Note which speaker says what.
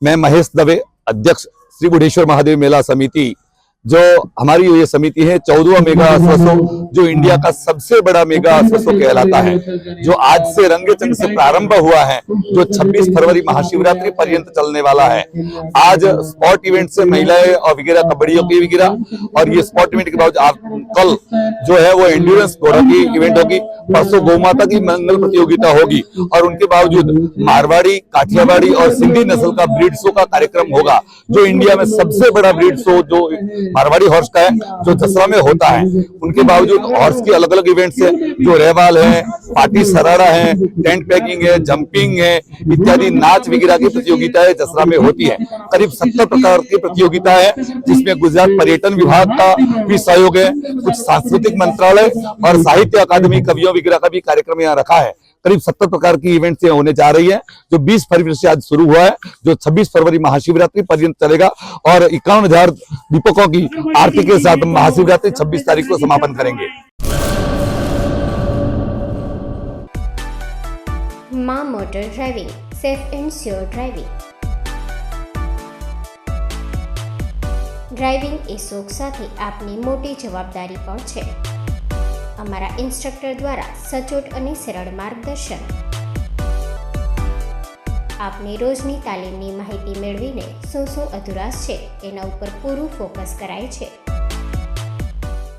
Speaker 1: मैं महेश दवे, अध्यक्ष श्री बुढ़ेश्वर महादेव मेला समिति। जो हमारी ये समिति है 14वां मेगा असवसो, जो इंडिया का सबसे बड़ा मेगा असवसो कहलाता है, जो आज से रंगेचंग से प्रारंभ हुआ है, जो 26 फरवरी महाशिवरात्रि पर्यंत चलने वाला है। आज स्पोर्ट इवेंट से महिलाएं और वगैरह कबड्डियों की वगैरह, और ये स्पोर्ट इवेंट के बाद कल जो है वो एंड्योरेंस घोड़ा की इवेंट होगी, परसों गौ माता की मंगल प्रतियोगिता होगी, और उनके बावजूद मारवाड़ी, काठियावाड़ी और सिंधी नस्ल का ब्रीड शो का कार्यक्रम होगा, जो इंडिया में सबसे बड़ा ब्रीड शो जो मारवाड़ी हॉर्स का है, जो जसरा में होता है। उनके बावजूद हॉर्स की अलग अलग इवेंट्स है, जो रेवाल है, पार्टी सराड़ा है, टेंट पैकिंग है, जंपिंग है, इत्यादि नाच वगैरह की प्रतियोगिताएं जसरा में होती है। करीब 70 प्रकार की प्रतियोगिता है, जिसमें गुजरात पर्यटन विभाग का भी सहयोग है, कुछ सांस्कृतिक मंत्रालय और साहित्य अकादमी कवियों वगैरह का भी कार्यक्रम यहाँ रखा है। करीब 70 प्रकार की इवेंट्स होने जा रही है, जो 20 फरवरी से आज शुरू हुआ है, जो 26 फरवरी महाशिवरात्रि पर्यंत चलेगा, और 51,000 दीपकों की आरती के साथ महाशिवरात्रि 26 तारीख को समापन करेंगे।
Speaker 2: Maa motor driving, safe and sure driving. Driving એ શોખ સાથે આપની મોટી જવાબદારી પણ છે। અમારા ઇન્સ્ટ્રક્ટર દ્વારા સચોટ અને સરળ માર્ગદર્શન, આપની રોજની તાલીમની માહિતી મેળવીને શું અધુરાશ છે એના ઉપર પૂરું ફોકસ કરાય છે।